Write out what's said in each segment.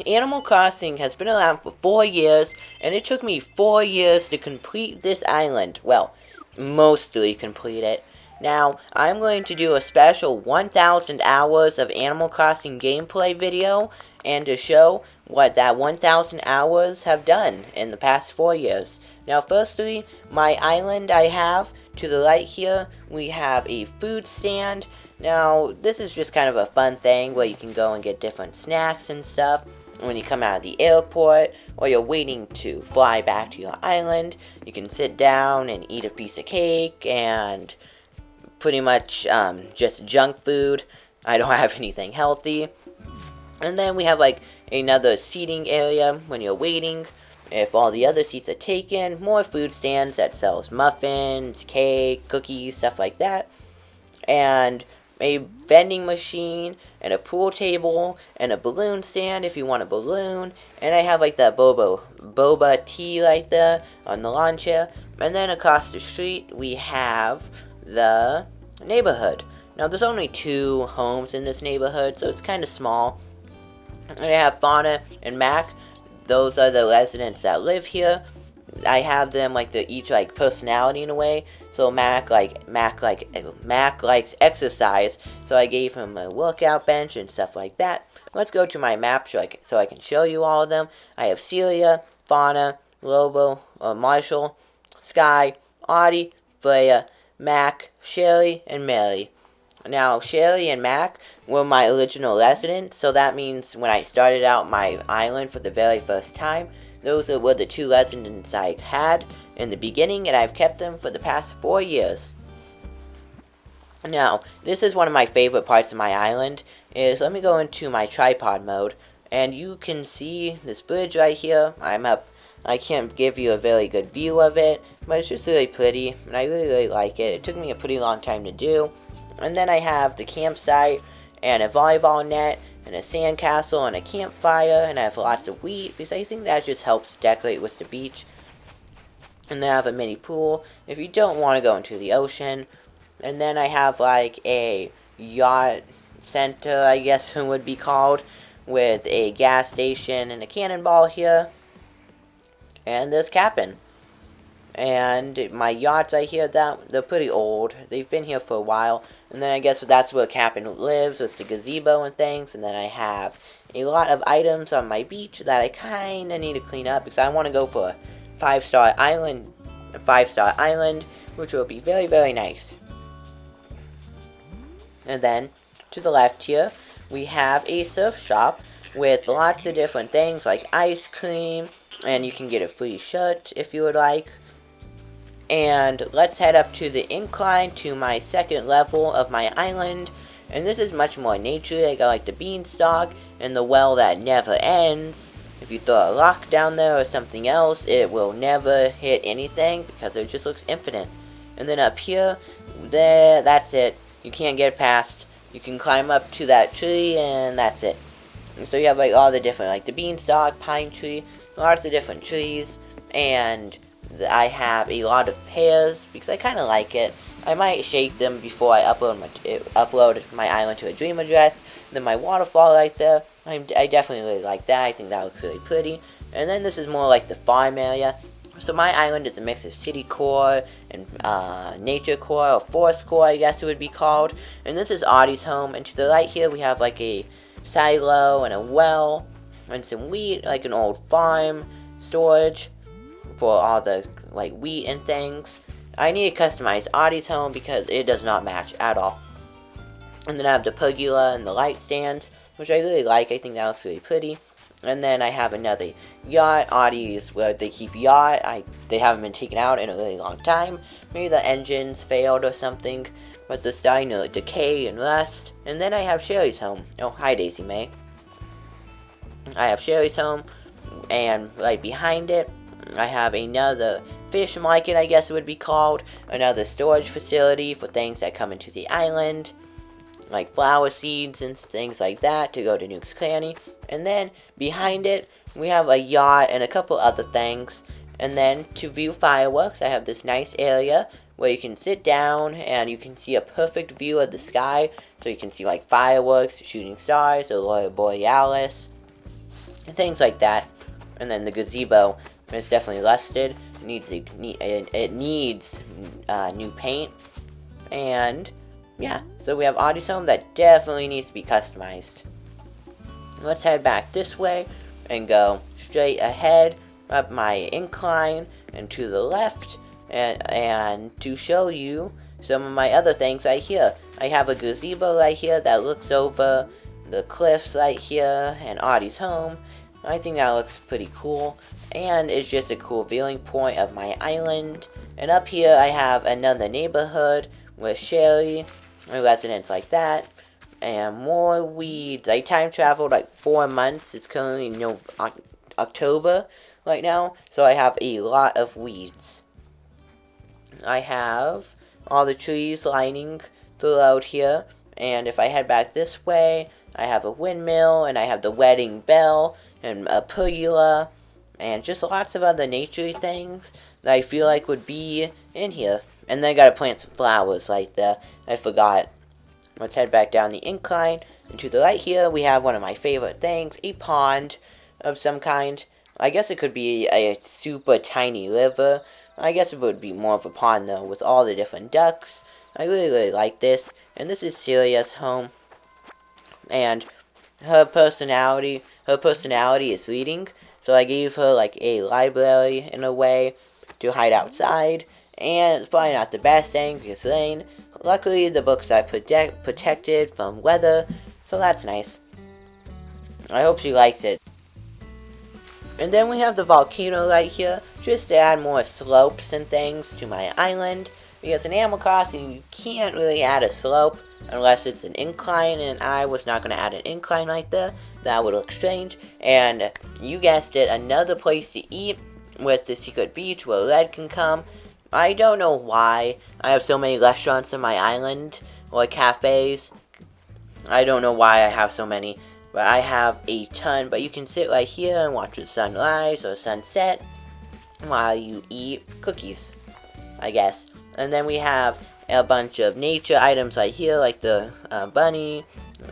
Animal Crossing has been around for 4 years, and it took me 4 years to complete this island. Well, mostly complete it. Now, I'm going to do a special 1,000 hours of Animal Crossing gameplay video, and to show what that 1,000 hours have done in the past 4 years. Now, firstly, my island I have, to the right here, we have a food stand. Now, this is just kind of a fun thing where you can go and get different snacks and stuff when you come out of the airport or you're waiting to fly back to your island. You can sit down and eat a piece of cake and pretty much just junk food. I don't have anything healthy. And then we have like another seating area when you're waiting. If all the other seats are taken, more food stands that sells muffins, cake, cookies, stuff like that. And a vending machine, and a pool table, and a balloon stand if you want a balloon. And I have like that boba tea right there on the lawn chair. And then across the street we have the neighborhood. Now there's only 2 homes in this neighborhood, so it's kind of small. And I have Fauna and Mac. Those are the residents that live here. I have them like the each like personality in a way. So Mac likes exercise, so I gave him a workout bench and stuff like that. Let's go to my map so I can show you all of them. I have Celia, Fauna, Lobo, Marshall, Sky, Audie, Freya, Mac, Sherry, and Mary. Now, Sherry and Mac were my original residents, so that means when I started out my island for the very first time, those were the 2 residents I had in the beginning, and I've kept them for the past 4 years. Now, this is one of my favorite parts of my island, is let me go into my tripod mode, and you can see this bridge right here. I'm up. I can't give you a very good view of it, but it's just really pretty, and I really, really like it. It took me a pretty long time to do. And then I have the campsite, and a volleyball net, and a sandcastle, and a campfire, and I have lots of wheat, because I think that just helps decorate with the beach. And then I have a mini pool, if you don't want to go into the ocean. And then I have like a yacht center, I guess it would be called, with a gas station and a cannonball here. And there's Cap'n. And my yachts right here, they're pretty old. They've been here for a while. And then I guess that's where Cap'n lives, with the gazebo and things. And then I have a lot of items on my beach that I kind of need to clean up, because I want to go for a 5-star island, which will be very, very nice. And then, to the left here, we have a surf shop with lots of different things like ice cream, and you can get a free shirt if you would like. And let's head up to the incline to my 2nd level of my island. And this is much more nature. I got like the beanstalk and the well that never ends. If you throw a rock down there or something else, it will never hit anything because it just looks infinite. And then up here, that's it. You can't get past. You can climb up to that tree and that's it. And so you have like all the different, like the beanstalk, pine tree, lots of different trees. And I have a lot of pears because I kind of like it. I might shake them before I upload my island to a dream address. Then my waterfall right there, I definitely really like that. I think that looks really pretty. And then this is more like the farm area. So my island is a mix of city core and nature core, or forest core I guess it would be called. And this is Audie's home. And to the right here we have like a silo and a well and some wheat, like an old farm storage for all the like wheat and things. I need to customize Audie's home because it does not match at all. And then I have the pergola and the light stands, which I really like. I think that looks really pretty. And then I have another yacht. Audie's where they keep yacht. They haven't been taken out in a really long time. Maybe the engines failed or something, but they're starting to decay and rust. And then I have Sherry's home. Oh, hi Daisy May. I have Sherry's home, and right behind it, I have another fish market, I guess it would be called. Another storage facility for things that come into the island, like flower seeds and things like that to go to Nook's Cranny. And then behind it, we have a yacht and a couple other things. And then to view fireworks, I have this nice area where you can sit down and you can see a perfect view of the sky. So you can see like fireworks, shooting stars, Aurora Borealis. and things like that. And then the gazebo is definitely rusted. It needs new paint. And yeah, so we have Audie's home that definitely needs to be customized. Let's head back this way and go straight ahead up my incline and to the left, and to show you some of my other things right here. I have a gazebo right here that looks over the cliffs right here and Audie's home. I think that looks pretty cool, and it's just a cool viewing point of my island. And up here I have another neighborhood with Sherry and residents like that, and more weeds. I time traveled like 4 months. It's currently October right now, so I have a lot of weeds. I have all the trees lining throughout here, and if I head back this way, I have a windmill, and I have the wedding bell, and a pergola, and just lots of other nature things that I feel like would be in here. And then I gotta plant some flowers right there. I forgot. Let's head back down the incline, and to the right here, we have one of my favorite things, a pond of some kind. I guess it could be a super tiny river. I guess it would be more of a pond, though, with all the different ducks. I really like this. And this is Celia's home. And her personality is reading. So I gave her, like, a library, in a way, to hide outside. And it's probably not the best thing, because rain. Luckily, the books are protected from weather. So that's nice. I hope she likes it. And then we have the volcano right here, just to add more slopes and things to my island. Because in Animal Crossing, you can't really add a slope unless it's an incline, and I was not going to add an incline right there. That would look strange. And you guessed it, another place to eat with the secret beach where Red can come. I don't know why I have so many restaurants on my island, or cafes. I don't know why I have so many. But I have a ton, but you can sit right here and watch the sunrise or sunset while you eat cookies, I guess. And then we have a bunch of nature items right here, like the bunny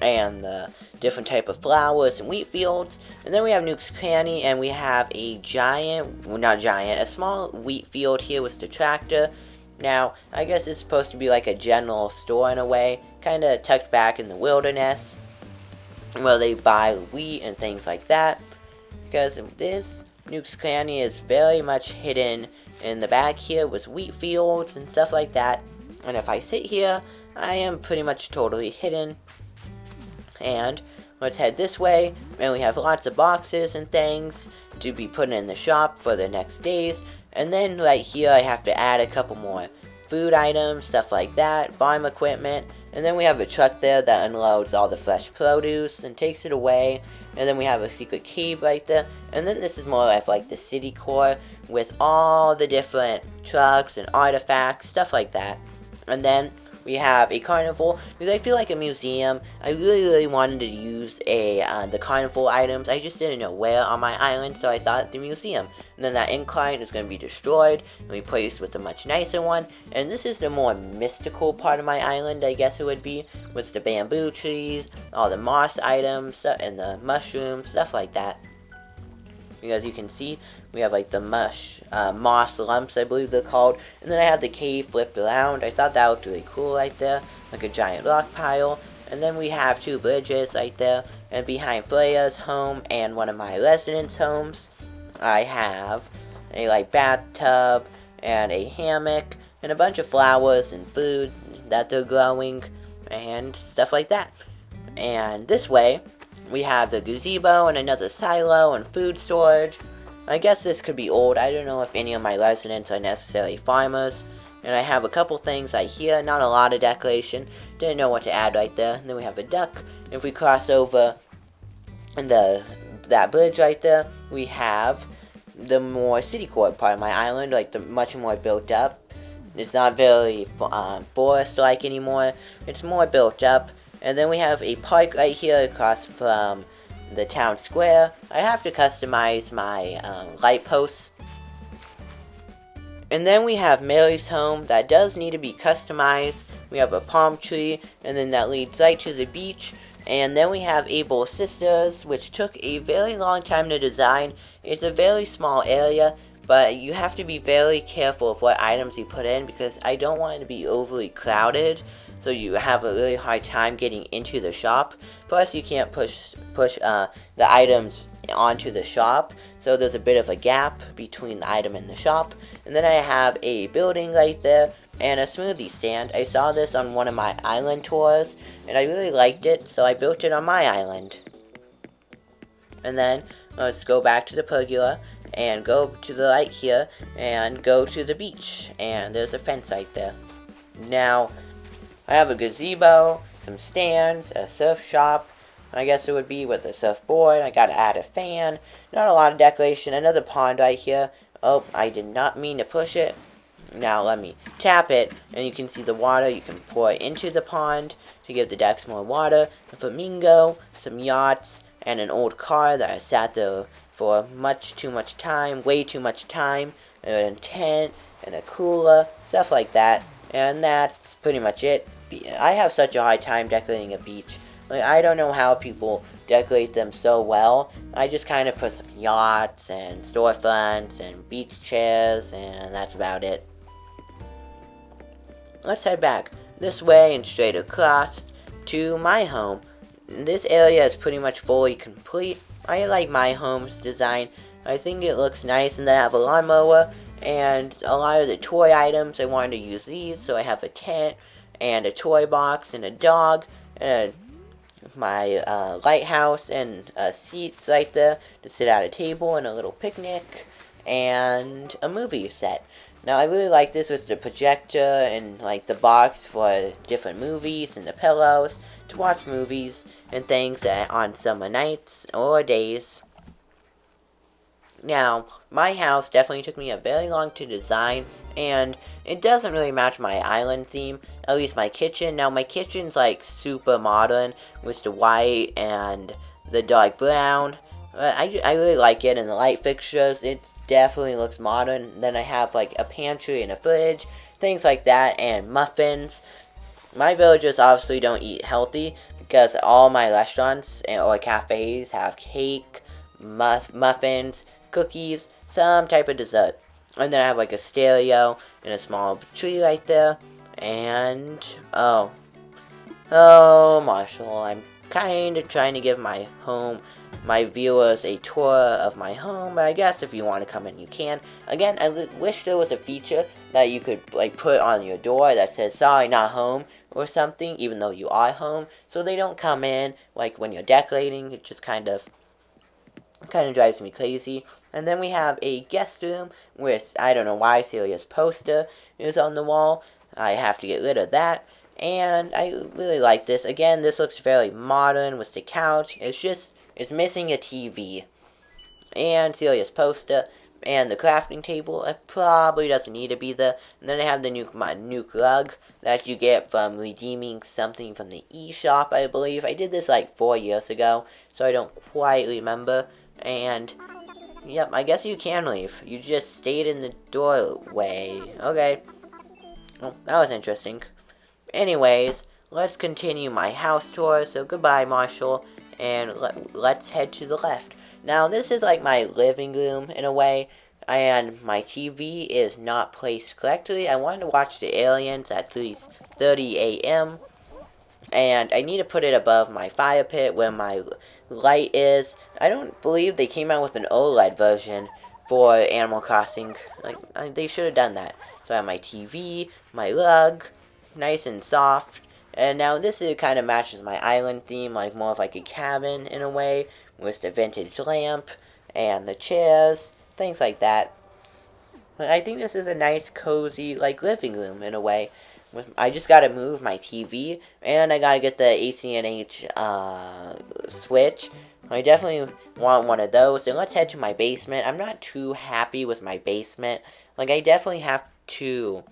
and the different type of flowers and wheat fields. And then we have Nook's Cranny, and we have a a small wheat field here with the tractor. Now, I guess it's supposed to be like a general store in a way, kind of tucked back in the wilderness, where they buy wheat and things like that. Because this Nook's Cranny is very much hidden in the back here with wheat fields and stuff like that. And if I sit here, I am pretty much totally hidden. And let's head this way, and we have lots of boxes and things to be put in the shop for the next days. And then right here I have to add a couple more food items, stuff like that, farm equipment. And then we have a truck there that unloads all the fresh produce and takes it away. And then we have a secret cave right there. And then this is more of like the city core with all the different trucks and artifacts, stuff like that. And then we have a carnival, because I feel like a museum. I really wanted to use the carnival items. I just didn't know where on my island, so I thought the museum. And then that incline is going to be destroyed and replaced with a much nicer one. And this is the more mystical part of my island, I guess it would be, with the bamboo trees, all the moss items, and the mushrooms, stuff like that. Because you can see, we have like the moss lumps, I believe they're called. And then I have the cave flipped around. I thought that looked really cool right there, like a giant rock pile. And then we have 2 bridges right there. And behind Freya's home and one of my residents' homes, I have a like bathtub and a hammock and a bunch of flowers and food that they're growing and stuff like that. And this way, we have the gazebo and another silo and food storage. I guess this could be old. I don't know if any of my residents are necessarily farmers. And I have a couple things right here, not a lot of decoration. Didn't know what to add right there. And then we have a duck. If we cross over that bridge right there, we have the more city core part of my island, like the much more built up. It's not very forest-like anymore. It's more built up. And then we have a park right here across from the town square. I have to customize my light posts. And then we have Mary's home that does need to be customized. We have a palm tree, and then that leads right to the beach. And then we have Able Sisters, which took a very long time to design. It's a very small area, but you have to be very careful of what items you put in because I don't want it to be overly crowded, so you have a really hard time getting into the shop. Plus, you can't push the items onto the shop, so there's a bit of a gap between the item and the shop. And then I have a building right there and a smoothie stand. I saw this on one of my island tours, and I really liked it, so I built it on my island. And then, let's go back to the pergola, and go to the light here, and go to the beach, and there's a fence right there. Now, I have a gazebo, some stands, a surf shop, I guess it would be with a surfboard. I gotta add a fan, not a lot of decoration, another pond right here. Oh, I did not mean to push it. Now let me tap it, and you can see the water. You can pour it into the pond to give the decks more water. A flamingo, some yachts, and an old car that I sat there for much too much time, way too much time, and a tent, and a cooler, stuff like that. And that's pretty much it. I have such a hard time decorating a beach. Like, I don't know how people decorate them so well. I just kind of put some yachts and storefronts and beach chairs, and that's about it. Let's head back this way and straight across to my home. This area is pretty much fully complete. I like my home's design. I think it looks nice, and then I have a lawnmower and a lot of the toy items. I wanted to use these, so I have a tent and a toy box and a dog and my lighthouse and seats right there to sit at a table and a little picnic and a movie set. Now I really like this with the projector and like the box for different movies and the pillows to watch movies and things on summer nights or days. Now, my house definitely took me a very long to design, and it doesn't really match my island theme, at least my kitchen. Now, my kitchen's like super modern with the white and the dark brown. I really like it, and the light fixtures, it definitely looks modern. Then I have like a pantry and a fridge, things like that, and muffins. My villagers obviously don't eat healthy because all my restaurants or cafes have cake, muffins, cookies, some type of dessert. And then I have like a stereo and a small tree right there. And, oh, Marshall, I'm kind of trying to give my viewers a tour of my home, but I guess if you want to come in, you can. Again, I wish there was a feature that you could like put on your door that says, sorry, not home, or something, even though you are home, so they don't come in, like when you're decorating. It just kind of drives me crazy. And then we have a guest room with, I don't know why, Celia's poster is on the wall. I have to get rid of that. And I really like this. Again, this looks very modern with the couch. It's missing a TV. And Celia's poster. And the crafting table. It probably doesn't need to be there. And then I have the nuke rug that you get from redeeming something from the eShop, I believe. I did this like 4 years ago, so I don't quite remember. And yep, I guess you can leave. You just stayed in the doorway. Okay. Well, that was interesting. Anyways, let's continue my house tour. So goodbye, Marshall. And let's head to the left. Now, this is like my living room in a way. And my TV is not placed correctly. I wanted to watch the aliens at 3:30 a.m. And I need to put it above my fire pit where my light is. I don't believe they came out with an OLED version for Animal Crossing. Like, they should have done that. So I have my TV, my rug, nice and soft. And now this kind of matches my island theme, like more of like a cabin in a way, with the vintage lamp and the chairs, things like that. But I think this is a nice, cozy, like living room in a way. I just gotta move my TV, and I gotta get the ACNH switch. I definitely want one of those. And let's head to my basement. I'm not too happy with my basement. Like, I definitely have to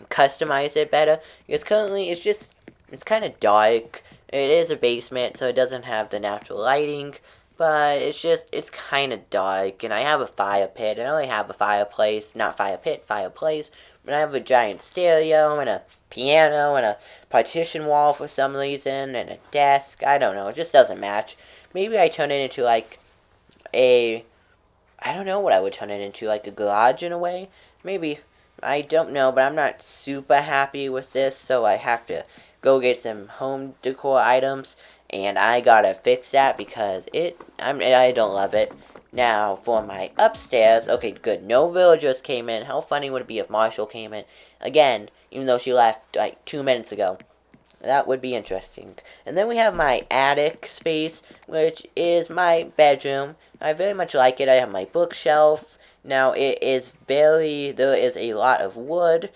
customize it better, because currently it's kind of dark. It is a basement, so it doesn't have the natural lighting, but it's kind of dark, and I have a fire pit. I only have a fireplace, not fire pit, fireplace, but I have a giant stereo and a piano and a partition wall for some reason, and a desk. I don't know, it just doesn't match. Maybe I turn it into like a, I don't know what I would turn it into, like a garage in a way? Maybe. I don't know, but I'm not super happy with this, so I have to go get some home decor items, and I gotta fix that because I don't love it. Now, for my upstairs, okay, good, no villagers came in. How funny would it be if Marshall came in again, even though she left like 2 minutes ago? That would be interesting. And then we have my attic space, which is my bedroom. I very much like it. I have my bookshelf. Now, there is a lot of wood.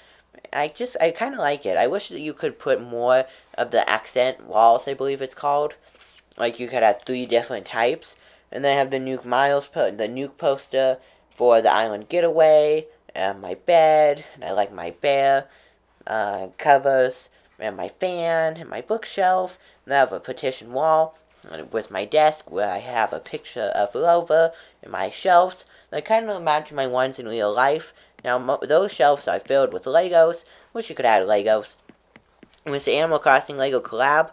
I kind of like it. I wish that you could put more of the accent walls, I believe it's called. Like, you could have 3 different types. And then I have the nuke poster for the island getaway, and my bed, and I like my bear covers, and my fan, and my bookshelf, and I have a partition wall with my desk where I have a picture of Rover, and my shelves. I kind of imagine my ones in real life. Now, those shelves are filled with Legos. Wish you could add Legos. With the Animal Crossing Lego collab,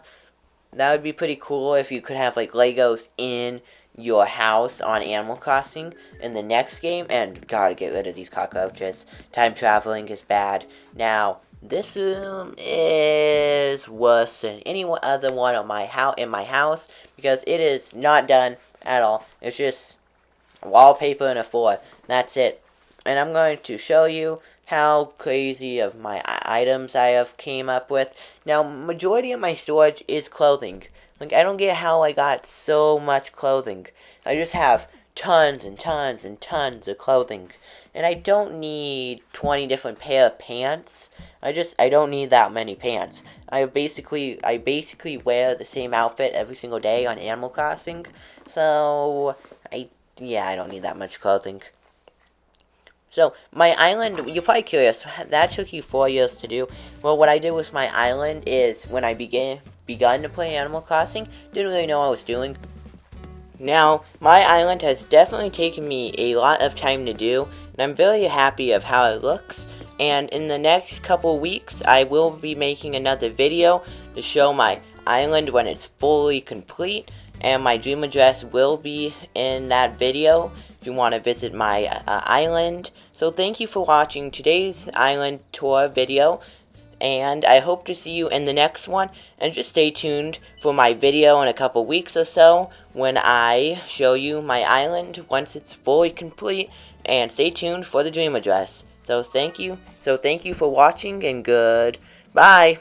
that would be pretty cool if you could have, like, Legos in your house on Animal Crossing in the next game. And gotta get rid of these cockroaches. Time traveling is bad. Now, this room is worse than any other one in my house because it is not done at all. It's just wallpaper and a floor. That's it. And I'm going to show you how crazy of my items I have came up with. Now, majority of my storage is clothing. Like, I don't get how I got so much clothing. I just have tons and tons and tons of clothing. And I don't need 20 different pair of pants. I don't need that many pants. I basically wear the same outfit every single day on Animal Crossing. So, I don't need that much clothing. So, my island, you're probably curious, that took you 4 years to do. Well, what I did with my island is, when I begun to play Animal Crossing, didn't really know what I was doing. Now, my island has definitely taken me a lot of time to do, and I'm very happy of how it looks. And in the next couple weeks, I will be making another video to show my island when it's fully complete. And my dream address will be in that video if you want to visit my island. So thank you for watching today's island tour video, and I hope to see you in the next one. And just stay tuned for my video in a couple weeks or so when I show you my island once it's fully complete. And stay tuned for the dream address. So thank you for watching, and goodbye.